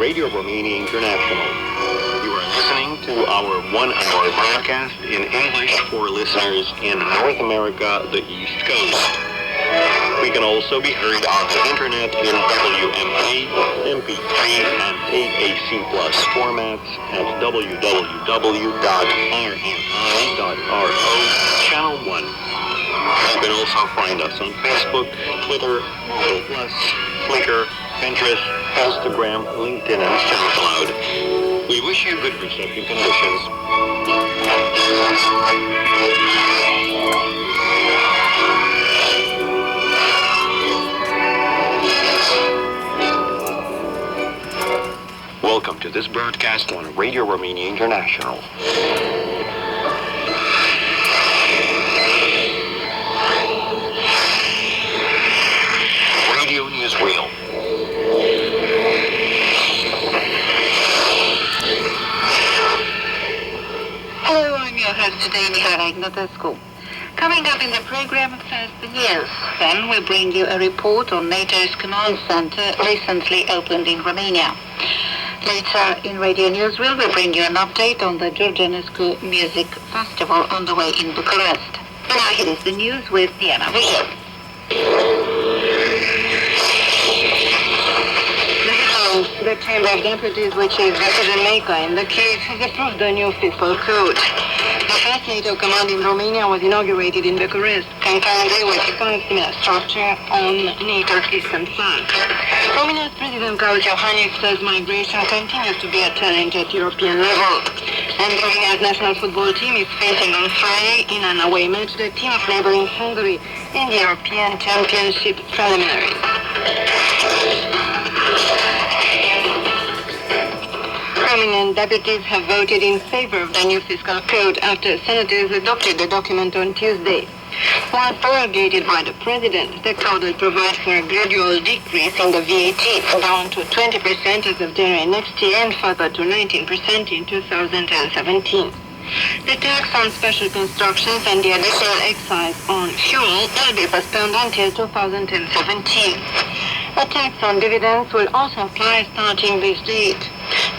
Radio Romania International. You are listening to our 1-hour broadcast in English for listeners in North America, the East Coast. We can also be heard on the internet in WMA, MP3, and AAC Plus formats at www.rni.ro, Channel 1. You can also find us on Facebook, Twitter, Google+, Flickr, Pinterest, Instagram, LinkedIn, and SoundCloud. We wish you good reception conditions. Welcome to this broadcast on Radio Romania International. Radio Newsreel. Hello, I'm your host today, Mihai Ignatescu. Coming up in the program, first the news. Then we bring you a report on NATO's command center recently opened in Romania. Later in Radio Newsreel, we bring you an update on the Georgianescu Music Festival on the way in Bucharest. Now here is the news with Diana Vigil. The Chamber of Deputies, which is decision maker in the case, has approved the new fiscal code. The first NATO command in Romania was inaugurated in Bucharest, concurrently with the similar structure on NATO's eastern flank. Romania's President Klaus Iohannis says migration continues to be a challenge at European level. And Romania's national football team is facing on Friday in an away match the team of neighboring Hungary in the European Championship preliminaries. Romanian deputies have voted in favor of the new fiscal code after senators adopted the document on Tuesday. While promulgated by the president, the code will provide for a gradual decrease in the VAT down to 20% as of January next year and further to 19% in 2017. The tax on special constructions and the additional excise on fuel will be postponed until 2017. A tax on dividends will also apply starting this date.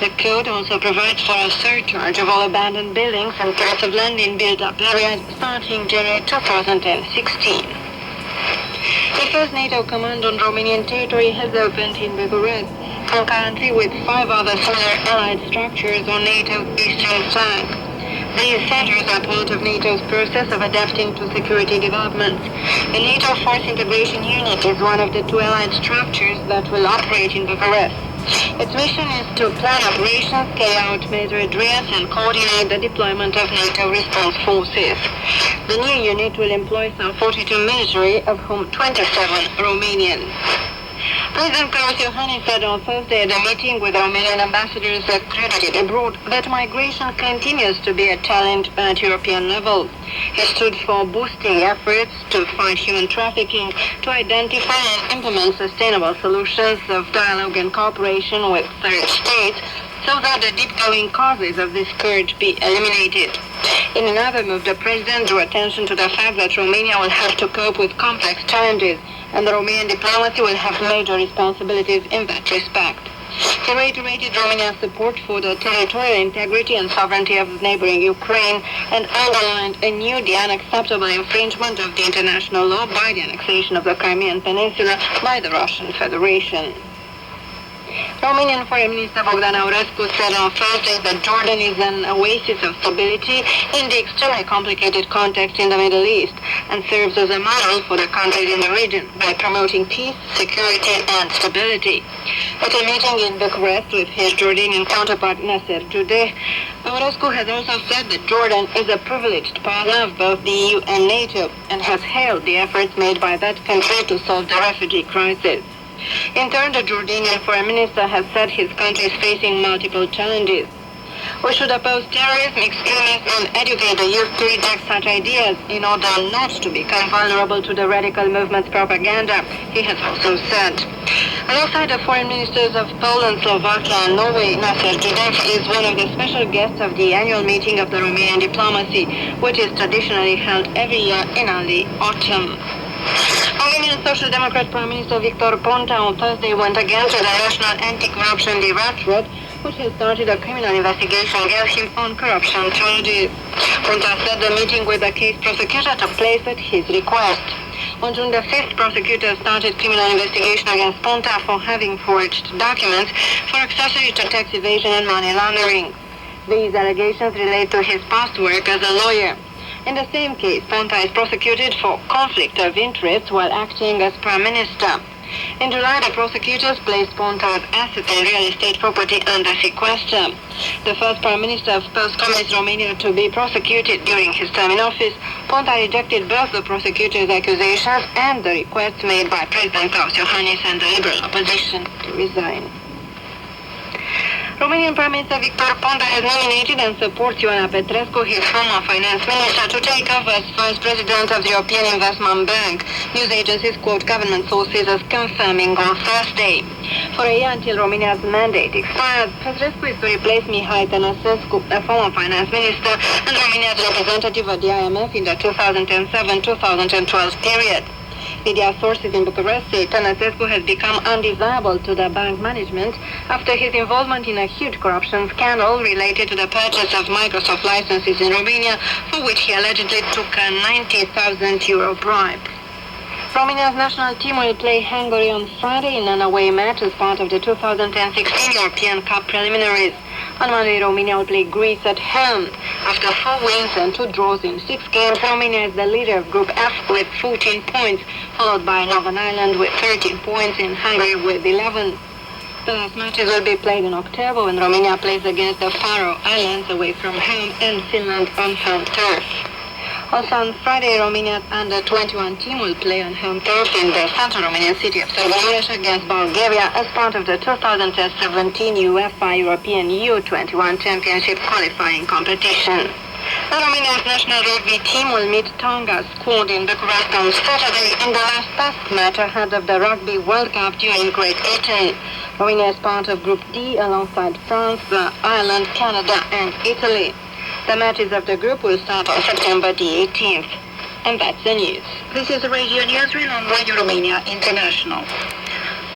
The code also provides for a surcharge of all abandoned buildings and plots of land in built-up areas starting January 2016. The first NATO command on Romanian territory has opened in Bucharest, concurrently with 5 other similar allied structures on NATO's eastern flank. These centers are part of NATO's process of adapting to security developments. The NATO Force Integration Unit is one of the 2 allied structures that will operate in Bucharest. Its mission is to plan operations, carry out military drills, and coordinate the deployment of NATO response forces. The new unit will employ some 42 military, of whom 27 Romanian. President Klaus Iohannis said on Thursday at a meeting with Romanian ambassadors accredited abroad that migration continues to be a challenge at European level. He stood for boosting efforts to fight human trafficking, to identify and implement sustainable solutions of dialogue and cooperation with third states, so that the deep-going causes of this scourge be eliminated. In another move, the president drew attention to the fact that Romania will have to cope with complex challenges, and the Romanian diplomacy will have major responsibilities in that respect. He reiterated Romania's support for the territorial integrity and sovereignty of neighboring Ukraine and underlined anew the unacceptable infringement of the international law by the annexation of the Crimean Peninsula by the Russian Federation. Romanian Foreign Minister Bogdan Aurescu said on Thursday that Jordan is an oasis of stability in the extremely complicated context in the Middle East and serves as a model for the countries in the region by promoting peace, security and stability. At a meeting in Bucharest with his Jordanian counterpart Nasser Judeh, Aurescu has also said that Jordan is a privileged partner of both the EU and NATO and has hailed the efforts made by that country to solve the refugee crisis. In turn, the Jordanian foreign minister has said his country is facing multiple challenges. We should oppose terrorism, extremism, and educate the youth to reject such ideas in order not to become vulnerable to the radical movement's propaganda, he has also said. Alongside the foreign ministers of Poland, Slovakia, and Norway, Nasser Judeh is one of the special guests of the annual meeting of the Romanian diplomacy, which is traditionally held every year in early autumn. Romanian Social Democrat Prime Minister Victor Ponta on Thursday went again to the National Anti-Corruption Directorate, which has started a criminal investigation against him on corruption charges. Ponta said the meeting with the case prosecutor took place at his request. On June the 5th, prosecutors started criminal investigation against Ponta for having forged documents for accessory to tax evasion and money laundering. These allegations relate to his past work as a lawyer. In the same case, Ponta is prosecuted for conflict of interest while acting as Prime Minister. In July, the prosecutors placed Ponta's assets and real estate property under sequester. The first Prime Minister of post-communist Romania to be prosecuted during his term in office, Ponta rejected both the prosecutors' accusations and the requests made by President Klaus Iohannis and the Liberal opposition to resign. Romanian Prime Minister Victor Ponta has nominated and supports Ioana Petrescu, his former finance minister, to take over as Vice President of the European Investment Bank. News agencies quote government sources as confirming on Thursday. For a year until Romania's mandate expires, Petrescu is to replace Mihai Tănăsescu, a former finance minister and Romania's representative at the IMF in the 2007-2012 period. Media sources in Bucharest say Tănăsescu has become undesirable to the bank management after his involvement in a huge corruption scandal related to the purchase of Microsoft licenses in Romania, for which he allegedly took a €90,000 bribe. Romania's national team will play Hungary on Friday in an away match as part of the 2016 European Cup preliminaries. On Monday, Romania will play Greece at home. After 4 wins and 2 draws in 6 games, Romania is the leader of Group F with 14 points, followed by Northern Ireland with 13 points and Hungary with 11. The last matches will be played in October when Romania plays against the Faroe Islands away from home and Finland on home turf. Also on Friday, Romania's under-21 team will play on home turf in the central Romanian city of Târgu against Bulgaria as part of the 2017 UEFA European U21 Championship qualifying competition. Romania's national rugby team will meet Tonga's squad in Bucharest on Saturday in the last test match ahead of the Rugby World Cup during Great Britain. Romania is part of Group D alongside France, Ireland, Canada and Italy. The matches of the group will start on September the 18th. And that's the news. This is Radio Newsreel on Radio Romania International.